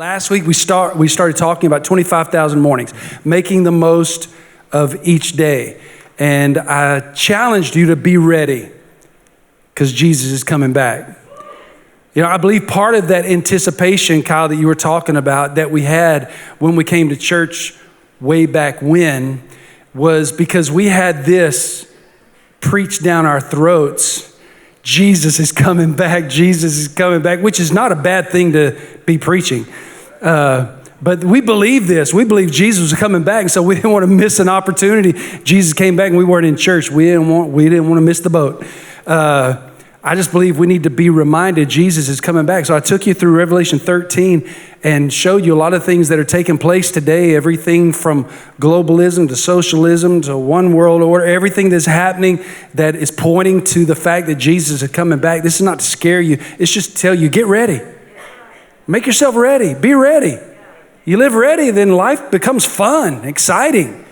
Last week we started talking about 25,000 mornings, making the most of each day. And I challenged you to be ready because Jesus is coming back. You know, I believe part of that anticipation, Kyle, that you were talking about that we had when we came to church way back when was because we had this preached down our throats. Jesus is coming back. Jesus is coming back, which is not a bad thing to be preaching. But we believe this. We believe Jesus was coming back, so we didn't want to miss an opportunity. Jesus came back and we weren't in church. We didn't want to miss the boat. I just believe we need to be reminded Jesus is coming back. So I took you through Revelation 13 and showed you a lot of things that are taking place today, everything from globalism to socialism to one world order, everything that's happening that is pointing to the fact that Jesus is coming back. This is not to scare you. It's just to tell you, get ready. Make yourself ready. Be ready. You live ready, then life becomes fun, exciting.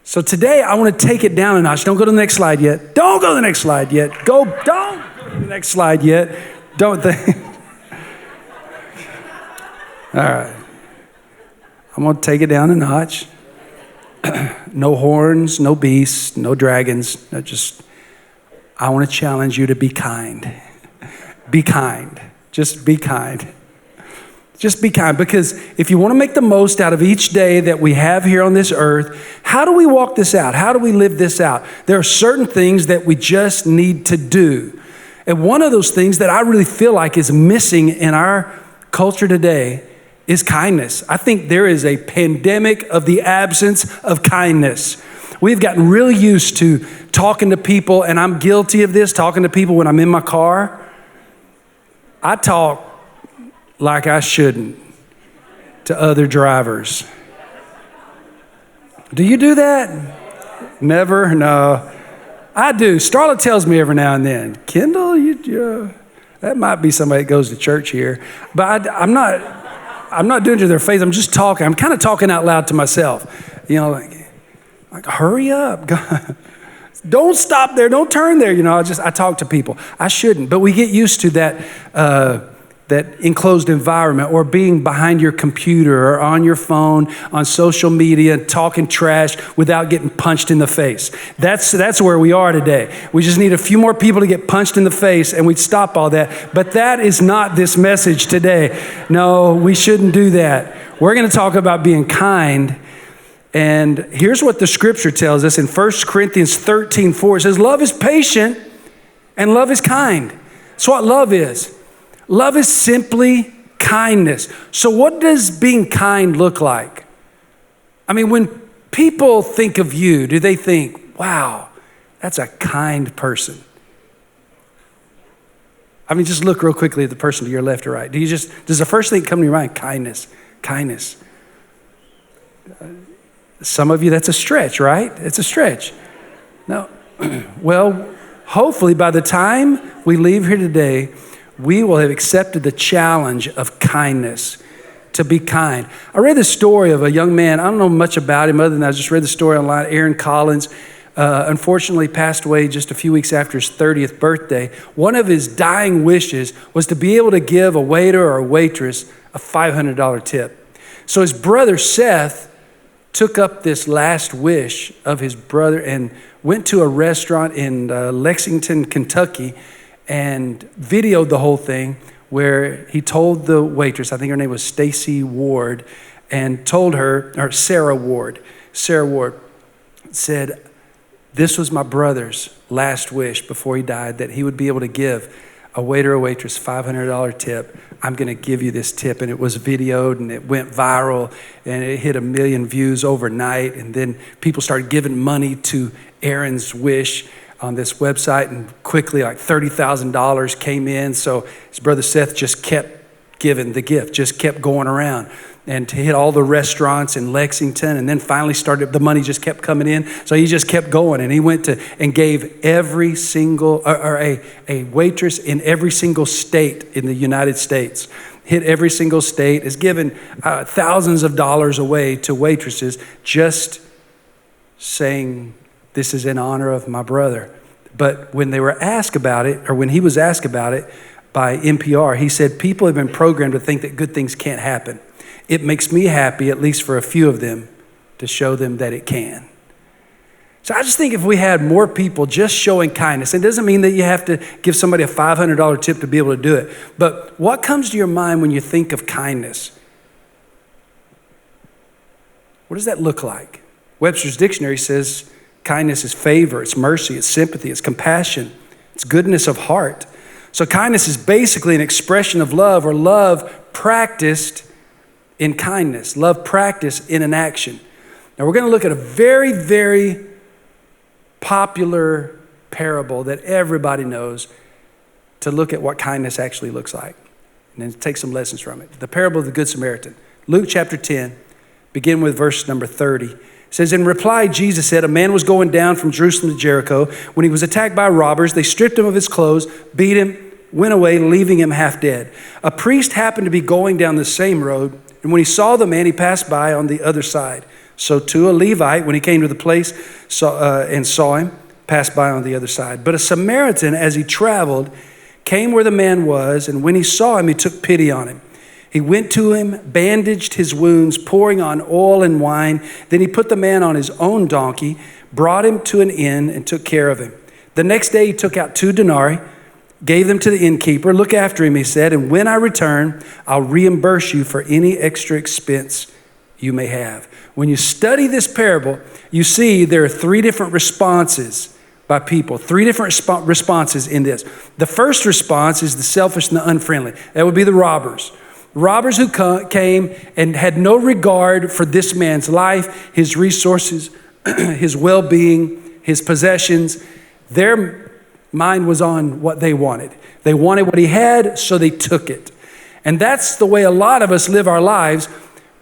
So today, I want to take it down a notch. Don't go to the next slide yet. Don't go to the next slide yet. Don't go to the next slide yet. Don't think. All right. I'm going to take it down a notch. No horns, no beasts, no dragons. I want to challenge you to be kind. Be kind. Just be kind. Just be kind, because if you want to make the most out of each day that we have here on this earth, how do we walk this out? How do we live this out? There are certain things that we just need to do. And one of those things that I really feel like is missing in our culture today is kindness. I think there is a pandemic of the absence of kindness. We've gotten really used to talking to people, and I'm guilty of this, talking to people when I'm in my car. I talk like I shouldn't to other drivers. Do you do that? Never? No. I do. Starla tells me every now and then, Kendall, that might be somebody that goes to church here. But I'm not doing it to their face. I'm just talking. I'm kind of talking out loud to myself. You know, like hurry up. Don't stop there. Don't turn there. You know, I talk to people. I shouldn't. But we get used to that enclosed environment, or being behind your computer or on your phone, on social media, talking trash without getting punched in the face. That's where we are today. We just need a few more people to get punched in the face and we'd stop all that. But that is not this message today. No, we shouldn't do that. We're going to talk about being kind. And here's what the scripture tells us in 1 Corinthians 13:4. It says, love is patient and love is kind. That's what love is. Love is simply kindness. So what does being kind look like? I mean, when people think of you, do they think, wow, that's a kind person? I mean, just look real quickly at the person to your left or right. Does the first thing come to your mind? Kindness. Some of you, that's a stretch, right? It's a stretch. No. Well, hopefully by the time we leave here today, we will have accepted the challenge of kindness, to be kind. I read the story of a young man. I don't know much about him other than I just read the story online. Aaron Collins, unfortunately passed away just a few weeks after his 30th birthday. One of his dying wishes was to be able to give a waiter or a waitress a $500 tip. So his brother Seth took up this last wish of his brother and went to a restaurant in Lexington, Kentucky, and videoed the whole thing, where he told the waitress, I think her name was Stacy Ward, and told her, or Sarah Ward said, this was my brother's last wish before he died, that he would be able to give a waiter or waitress $500 tip. I'm going to give you this tip. And it was videoed and it went viral and it hit 1 million views overnight. And then people started giving money to Aaron's wish on this website, and quickly like $30,000 came in. So his brother Seth just kept giving the gift, just kept going around and to hit all the restaurants in Lexington. And then finally the money just kept coming in. So he just kept going, and he went to and gave every single, a waitress in every single state in the United States. Hit every single state, has given thousands of dollars away to waitresses, just saying, this is in honor of my brother. But when they were asked about it, or when he was asked about it, by NPR. He said, people have been programmed to think that good things can't happen. It makes me happy, at least for a few of them, to show them that it can. So I just think if we had more people just showing kindness, it doesn't mean that you have to give somebody a $500 tip to be able to do it, but what comes to your mind when you think of kindness? What does that look like? Webster's dictionary says kindness is favor, it's mercy, it's sympathy, it's compassion, it's goodness of heart. So kindness is basically an expression of love, or love practiced in kindness, love practiced in an action. Now we're going to look at a very, very popular parable that everybody knows to look at what kindness actually looks like, and then take some lessons from it. The parable of the Good Samaritan. Luke chapter 10, begin with verse number 30. It says, in reply, Jesus said, a man was going down from Jerusalem to Jericho. When he was attacked by robbers, they stripped him of his clothes, beat him, went away, leaving him half dead. A priest happened to be going down the same road, and when he saw the man, he passed by on the other side. So too a Levite, when he came to the place and saw him, passed by on the other side. But a Samaritan, as he traveled, came where the man was, and when he saw him, he took pity on him. He went to him, bandaged his wounds, pouring on oil and wine. Then he put the man on his own donkey, brought him to an inn, and took care of him. The next day he took out 2 denarii, gave them to the innkeeper. Look after him, he said, and when I return, I'll reimburse you for any extra expense you may have. When you study this parable, you see there are 3 different responses by people, 3 different responses in this. The first response is the selfish and the unfriendly. That would be the robbers. Robbers who came and had no regard for this man's life, his resources, his well-being, his possessions. Their mind was on what they wanted. They wanted what he had, so they took it. And that's the way a lot of us live our lives,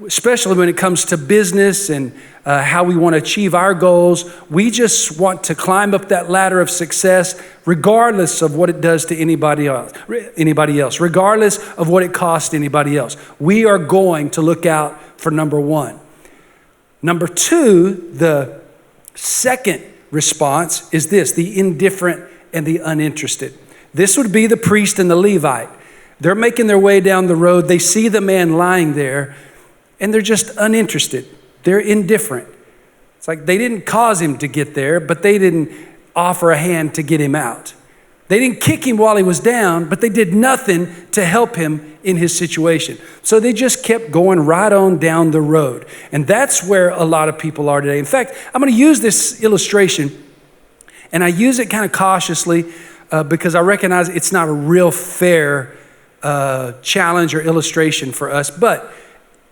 especially when it comes to business and how we want to achieve our goals. We just want to climb up that ladder of success regardless of what it does to anybody else, regardless of what it costs anybody else. We are going to look out for number 1. Number 2, the second response is this, the indifferent and the uninterested. This would be the priest and the Levite. They're making their way down the road. They see the man lying there, and they're just uninterested. They're indifferent. It's like they didn't cause him to get there, but they didn't offer a hand to get him out. They didn't kick him while he was down, but they did nothing to help him in his situation. So they just kept going right on down the road. And that's where a lot of people are today. In fact, I'm going to use this illustration, and I use it kind of cautiously because I recognize it's not a real fair challenge or illustration for us, but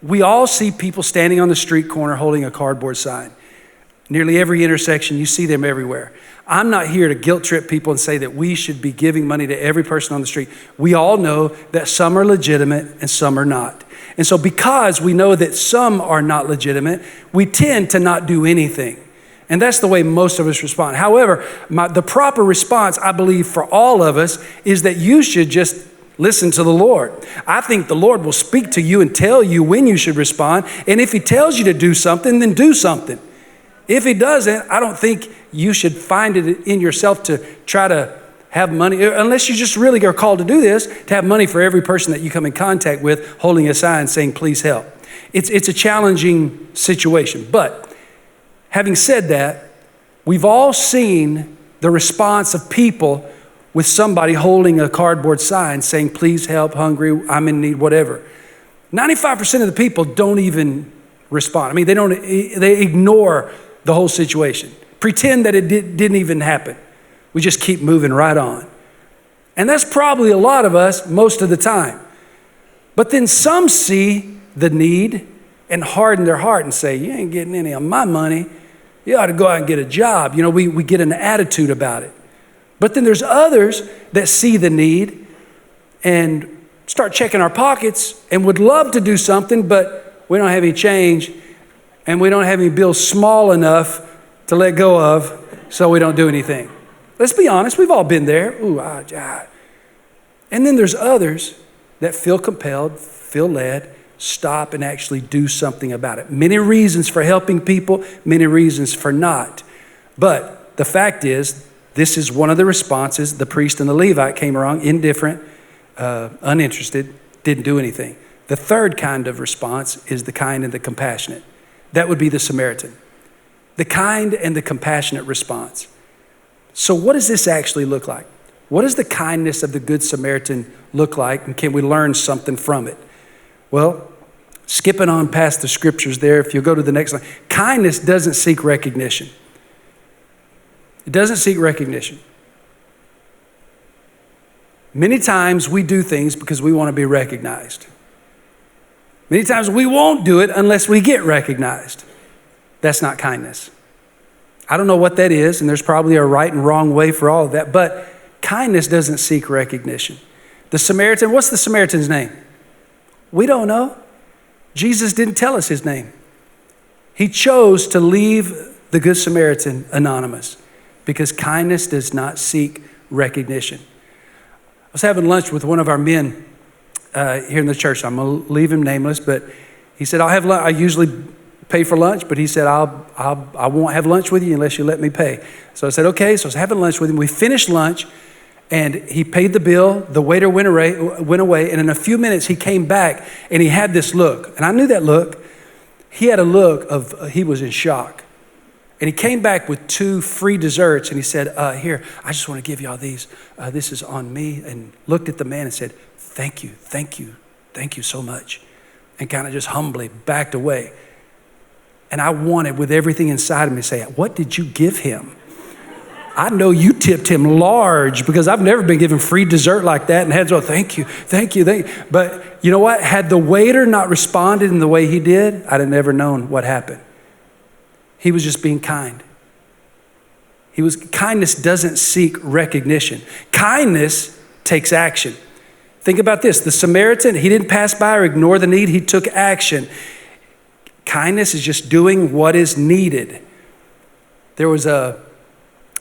we all see people standing on the street corner holding a cardboard sign. Nearly every intersection, you see them everywhere. I'm not here to guilt trip people and say that we should be giving money to every person on the street. We all know that some are legitimate and some are not. And so because we know that some are not legitimate, we tend to not do anything. And that's the way most of us respond. However, the proper response, I believe, for all of us is that you should just listen to the Lord. I think the Lord will speak to you and tell you when you should respond. And if he tells you to do something, then do something. If he doesn't, I don't think you should find it in yourself to try to have money, unless you just really are called to do this, to have money for every person that you come in contact with, holding a sign saying, please help. It's a challenging situation. But having said that, we've all seen the response of people with somebody holding a cardboard sign saying, please help, hungry, I'm in need, whatever. 95% of the people don't even respond. I mean, they ignore the whole situation. Pretend that it didn't even happen. We just keep moving right on. And that's probably a lot of us most of the time. But then some see the need and harden their heart and say, you ain't getting any of my money. You ought to go out and get a job. You know, we get an attitude about it. But then there's others that see the need and start checking our pockets and would love to do something, but we don't have any change and we don't have any bills small enough to let go of, so we don't do anything. Let's be honest, we've all been there. And then there's others that feel compelled, feel led, stop and actually do something about it. Many reasons for helping people, many reasons for not. But the fact is, this is one of the responses. The priest and the Levite came along, indifferent, uninterested, didn't do anything. The third kind of response is the kind and the compassionate. That would be the Samaritan. The kind and the compassionate response. So what does this actually look like? What does the kindness of the Good Samaritan look like, and can we learn something from it? Well, skipping on past the scriptures there, if you'll go to the next line, kindness doesn't seek recognition. It doesn't seek recognition. Many times we do things because we want to be recognized. Many times we won't do it unless we get recognized. That's not kindness. I don't know what that is, and there's probably a right and wrong way for all of that, but kindness doesn't seek recognition. The Samaritan, what's the Samaritan's name? We don't know. Jesus didn't tell us his name. He chose to leave the Good Samaritan anonymous because kindness does not seek recognition. I was having lunch with one of our men here in the church. I'm going to leave him nameless, but he said, I'll have lunch. I usually pay for lunch, but he said, I won't have lunch with you unless you let me pay. So I said, okay. So I was having lunch with him. We finished lunch, and he paid the bill. The waiter went away, and in a few minutes, he came back, and he had this look. And I knew that look. He had a look of, he was in shock. And he came back with 2 free desserts, and he said, here, I just want to give y'all these. This is on me. And looked at the man and said, thank you so much. And kind of just humbly backed away. And I wanted with everything inside of me to say, what did you give him? I know you tipped him large because I've never been given free dessert like that and had to go, thank you. But you know what? Had the waiter not responded in the way he did, I'd have never known what happened. He was just being kind. Kindness doesn't seek recognition. Kindness takes action. Think about this. The Samaritan, he didn't pass by or ignore the need. He took action. Kindness is just doing what is needed. There was a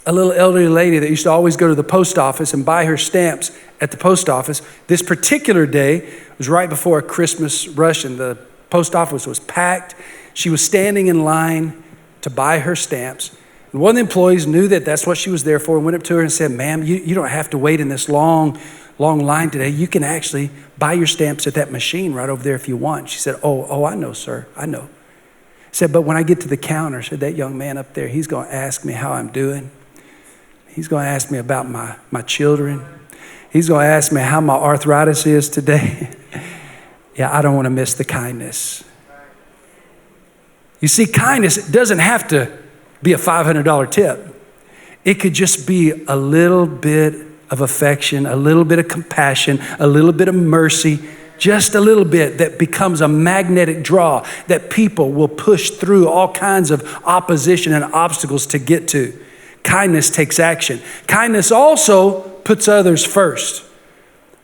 little elderly lady that used to always go to the post office and buy her stamps at the post office. This particular day was right before a Christmas rush, and the post office was packed. She was standing in line to buy her stamps. And one of the employees knew that that's what she was there for and went up to her and said, ma'am, you don't have to wait in this long line today. You can actually buy your stamps at that machine right over there if you want. She said, oh, I know, sir. I know. Said, but when I get to the counter, said that young man up there, he's going to ask me how I'm doing. He's going to ask me about my children. He's going to ask me how my arthritis is today. Yeah, I don't want to miss the kindness. You see, kindness doesn't have to be a $500 tip. It could just be a little bit of affection, a little bit of compassion, a little bit of mercy, just a little bit that becomes a magnetic draw that people will push through all kinds of opposition and obstacles to get to. Kindness takes action. Kindness also puts others first.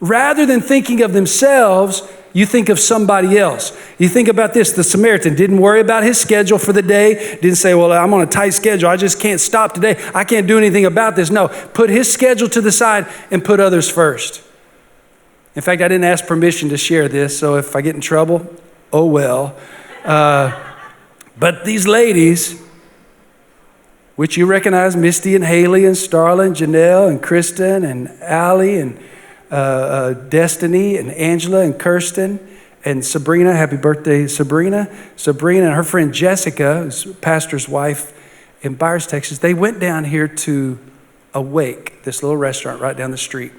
Rather than thinking of themselves, you think of somebody else. You think about this. The Samaritan didn't worry about his schedule for the day. Didn't say, well, I'm on a tight schedule. I just can't stop today. I can't do anything about this. No, put his schedule to the side and put others first. In fact, I didn't ask permission to share this, so if I get in trouble, oh well. But these ladies, which you recognize, Misty and Haley and Starla and Janelle and Kristen and Allie and Destiny and Angela and Kirsten and Sabrina. Happy birthday, Sabrina. Sabrina and her friend Jessica, who's pastor's wife in Byers, Texas. They went down here to Awake, this little restaurant right down the street.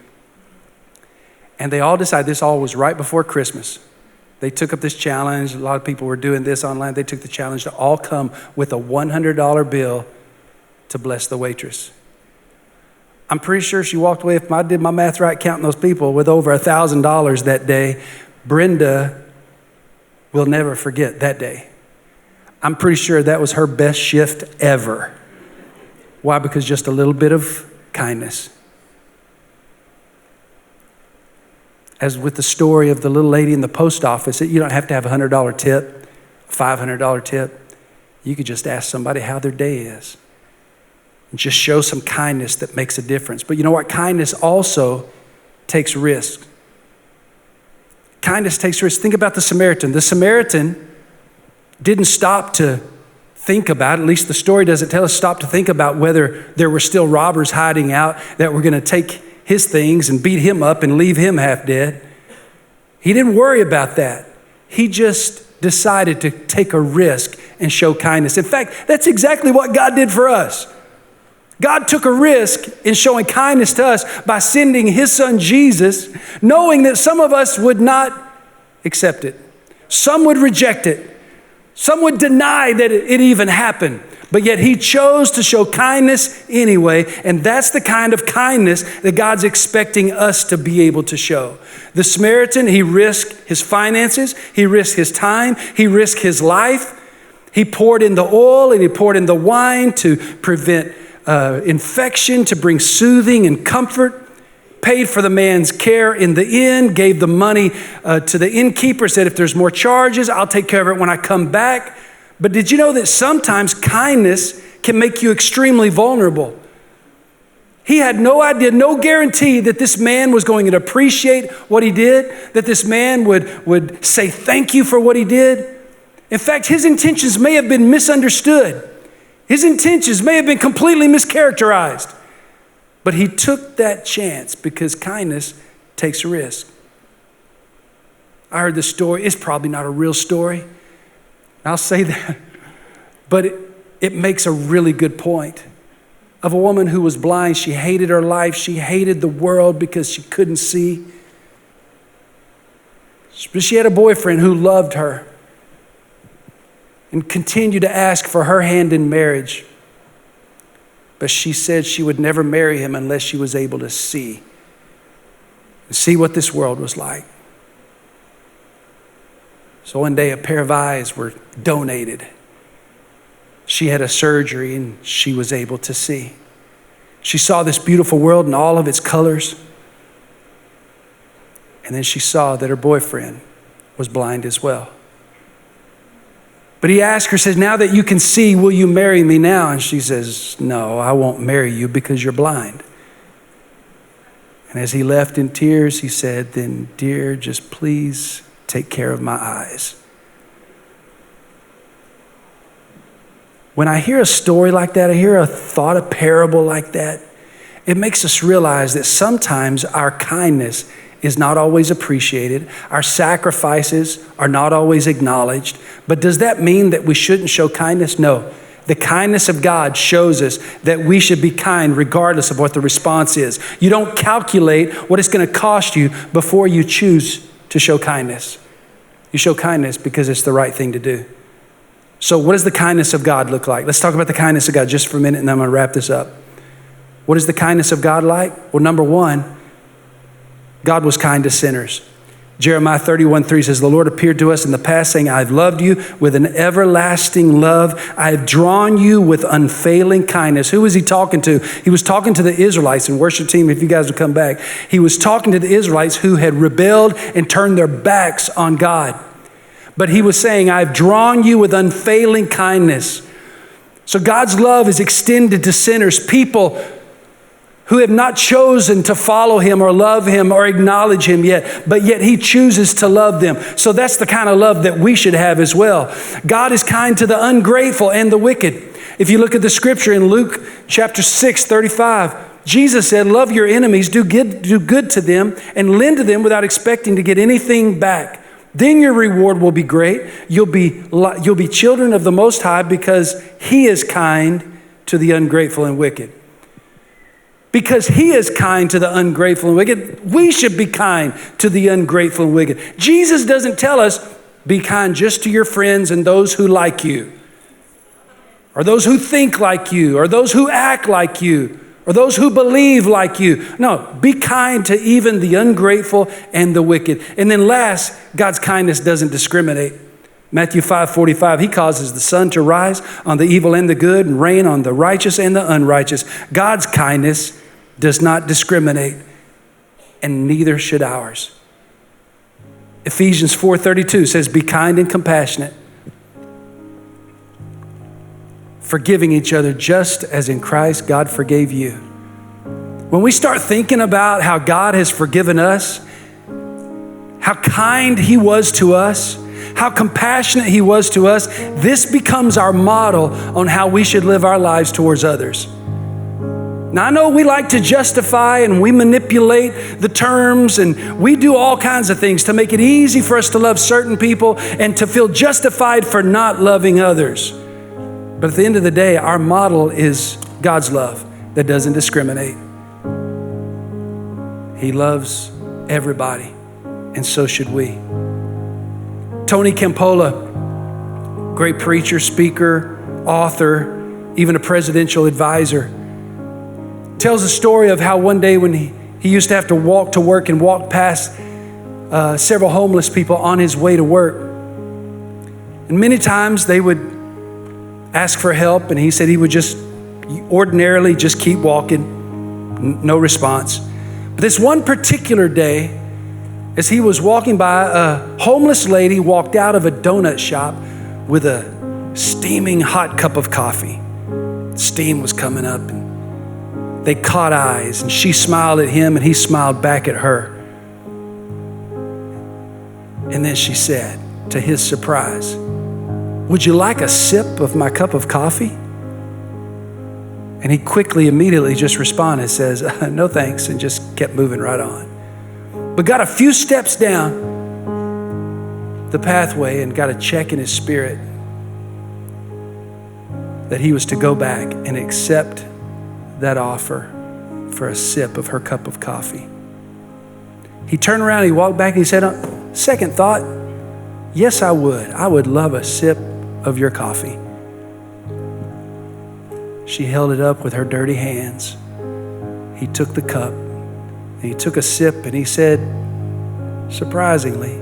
And they all decided, this all was right before Christmas. They took up this challenge. A lot of people were doing this online. They took the challenge to all come with a $100 bill to bless the waitress. I'm pretty sure she walked away, if I did my math right, counting those people, with over $1,000 that day. Brenda will never forget that day. I'm pretty sure that was her best shift ever. Why? Because just a little bit of kindness. As with the story of the little lady in the post office, you don't have to have a $100 tip, a $500 tip. You could just ask somebody how their day is. And just show some kindness that makes a difference. But you know what? Kindness also takes risk. Kindness takes risk. Think about the Samaritan. The Samaritan didn't stop to think about, at least the story doesn't tell us, stop to think about whether there were still robbers hiding out that were going to take his things and beat him up and leave him half dead. He didn't worry about that. He just decided to take a risk and show kindness. In fact, that's exactly what God did for us. God took a risk in showing kindness to us by sending his son Jesus, knowing that some of us would not accept it. Some would reject it. Some would deny that it even happened. But yet he chose to show kindness anyway, and that's the kind of kindness that God's expecting us to be able to show. The Samaritan, he risked his finances, he risked his time, he risked his life. He poured in the oil and he poured in the wine to prevent infection, to bring soothing and comfort, paid for the man's care in the inn, gave the money to the innkeeper, said, if there's more charges, I'll take care of it when I come back. But did you know that sometimes kindness can make you extremely vulnerable? He had no idea, no guarantee that this man was going to appreciate what he did, that this man would say thank you for what he did. In fact, his intentions may have been misunderstood. His intentions may have been completely mischaracterized. But he took that chance because kindness takes a risk. I heard this story. It's probably not a real story. I'll say that. But it makes a really good point of a woman who was blind. She hated her life. She hated the world because she couldn't see. But she had a boyfriend who loved her and continued to ask for her hand in marriage. But she said she would never marry him unless she was able to see what this world was like. So one day a pair of eyes were donated. She had a surgery and she was able to see. She saw this beautiful world in all of its colors. And then she saw that her boyfriend was blind as well. But he asked her, says, now that you can see, will you marry me now? And she says, no, I won't marry you because you're blind. And as he left in tears, he said, then dear, just please take care of my eyes. When I hear a story like that, I hear a thought, a parable like that, it makes us realize that sometimes our kindness is not always appreciated. Our sacrifices are not always acknowledged. But does that mean that we shouldn't show kindness? No. The kindness of God shows us that we should be kind regardless of what the response is. You don't calculate what it's going to cost you before you choose to show kindness. You show kindness because it's the right thing to do. So what does the kindness of God look like? Let's talk about the kindness of God just for a minute, and then I'm going to wrap this up. What is the kindness of God like? Well, number one, God was kind to sinners. Jeremiah 31:3 says, the Lord appeared to us in the past saying, I've loved you with an everlasting love. I have drawn you with unfailing kindness. Who was he talking to? He was talking to the Israelites. And worship team, if you guys would come back. He was talking to the Israelites who had rebelled and turned their backs on God. But he was saying, I've drawn you with unfailing kindness. So God's love is extended to sinners, people who have not chosen to follow him or love him or acknowledge him yet, but yet he chooses to love them. So that's the kind of love that we should have as well. God is kind to the ungrateful and the wicked. If you look at the scripture in Luke chapter 6:35, Jesus said, love your enemies, do good to them, and lend to them without expecting to get anything back. Then your reward will be great. You'll be children of the Most High because he is kind to the ungrateful and wicked. Because he is kind to the ungrateful and wicked, we should be kind to the ungrateful and wicked. Jesus doesn't tell us, be kind just to your friends and those who like you, or those who think like you, or those who act like you, or those who believe like you. No, be kind to even the ungrateful and the wicked. And then last, God's kindness doesn't discriminate. Matthew 5:45, he causes the sun to rise on the evil and the good and rain on the righteous and the unrighteous. God's kindness does not discriminate, and neither should ours. Ephesians 4:32 says, be kind and compassionate, forgiving each other just as in Christ God forgave you. When we start thinking about how God has forgiven us, how kind he was to us, how compassionate he was to us, this becomes our model on how we should live our lives towards others. Now, I know we like to justify and we manipulate the terms and we do all kinds of things to make it easy for us to love certain people and to feel justified for not loving others. But at the end of the day, our model is God's love that doesn't discriminate. He loves everybody, and so should we. Tony Campola, great preacher, speaker, author, even a presidential advisor, tells a story of how one day when he used to have to walk to work and walk past several homeless people on his way to work. And many times they would ask for help, and he said he would just ordinarily just keep walking, no response. But this one particular day, as he was walking by, a homeless lady walked out of a donut shop with a steaming hot cup of coffee. Steam was coming up, and they caught eyes, and she smiled at him, and he smiled back at her. And then she said, to his surprise, "Would you like a sip of my cup of coffee?" And he quickly, immediately just responded, says, "No thanks," and just kept moving right on. But got a few steps down the pathway and got a check in his spirit that he was to go back and accept that offer for a sip of her cup of coffee. He turned around, he walked back, and he said, "Second thought, yes, I would. I would love a sip of your coffee." She held it up with her dirty hands. He took the cup, and he took a sip, and he said, surprisingly,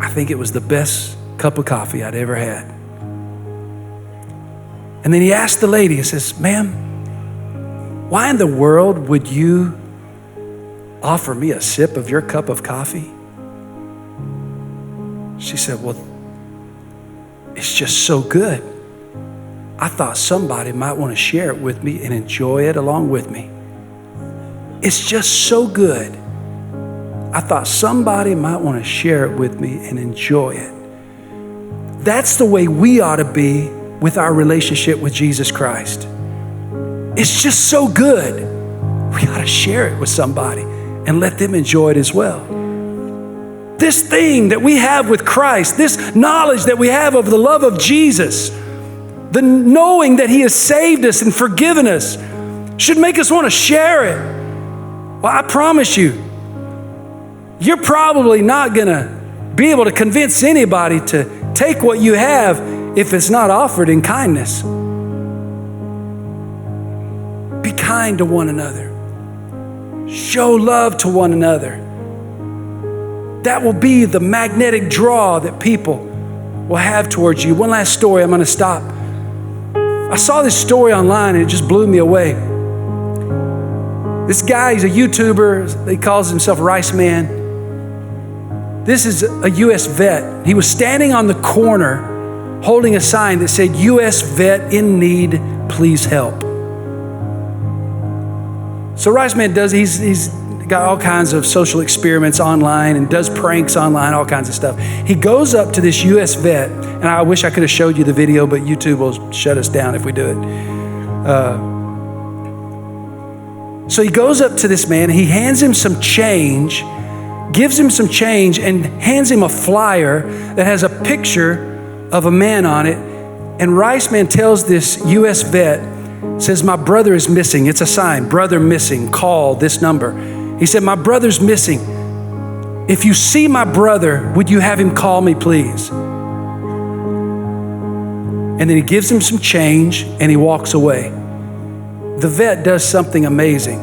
"I think it was the best cup of coffee I'd ever had." And then he asked the lady, he says, "Ma'am, why in the world would you offer me a sip of your cup of coffee?" She said, "Well, it's just so good. I thought somebody might want to share it with me and enjoy it along with me. It's just so good. I thought somebody might want to share it with me and enjoy it." That's the way we ought to be with our relationship with Jesus Christ. It's just so good. We ought to share it with somebody and let them enjoy it as well. This thing that we have with Christ, this knowledge that we have of the love of Jesus, the knowing that He has saved us and forgiven us, should make us want to share it. Well, I promise you, you're probably not going to be able to convince anybody to take what you have if it's not offered in kindness. Be kind to one another. Show love to one another. That will be the magnetic draw that people will have towards you. One last story, I'm going to stop. I saw this story online and it just blew me away. This guy, he's a YouTuber. He calls himself Rice Man. This is a U.S. vet. He was standing on the corner holding a sign that said, "U.S. vet in need, please help." So Rice Man he's got all kinds of social experiments online and does pranks online, all kinds of stuff. He goes up to this U.S. vet, and I wish I could have showed you the video, but YouTube will shut us down if we do it. So he goes up to this man, he hands him some change, gives him some change, and hands him a flyer that has a picture of a man on it. And Rice Man tells this U.S. vet, says, "My brother is missing." It's a sign, "Brother missing, call this number." He said, "My brother's missing. If you see my brother, would you have him call me, please?" And then he gives him some change and he walks away. The vet does something amazing.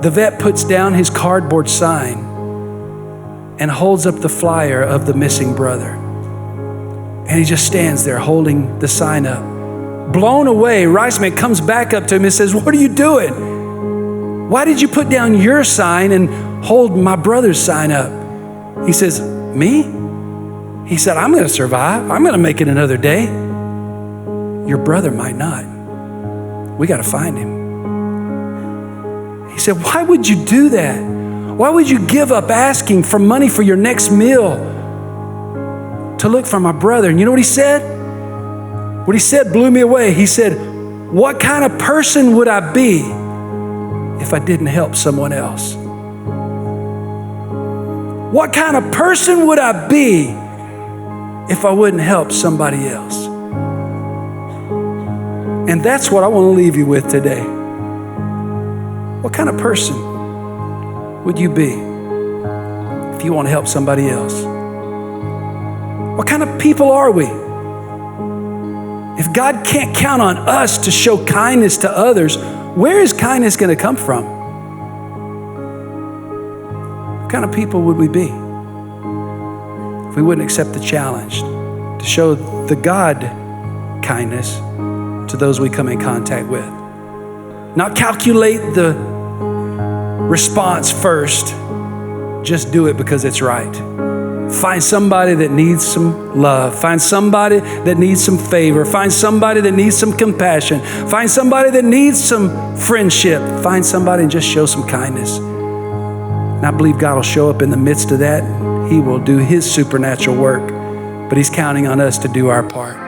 The vet puts down his cardboard sign and holds up the flyer of the missing brother. And he just stands there holding the sign up. Blown away, Rice Man comes back up to him and says, "What are you doing? Why did you put down your sign and hold my brother's sign up?" He says, "Me?" He said, "I'm going to survive. I'm going to make it another day. Your brother might not. We got to find him." He said, "Why would you do that? Why would you give up asking for money for your next meal to look for my brother?" And you know what he said? What he said blew me away. He said, What kind of person would I be if I didn't help someone else? What kind of person would I be if I wouldn't help somebody else? And that's what I want to leave you with today. What kind of person would you be if you want to help somebody else? What kind of people are we? If God can't count on us to show kindness to others, where is kindness going to come from? What kind of people would we be if we wouldn't accept the challenge to show the God kindness to those we come in contact with? Not calculate the response first, just do it because it's right. Find somebody that needs some love. Find somebody that needs some favor. Find somebody that needs some compassion. Find somebody that needs some friendship. Find somebody and just show some kindness. And I believe God will show up in the midst of that. He will do his supernatural work, but he's counting on us to do our part.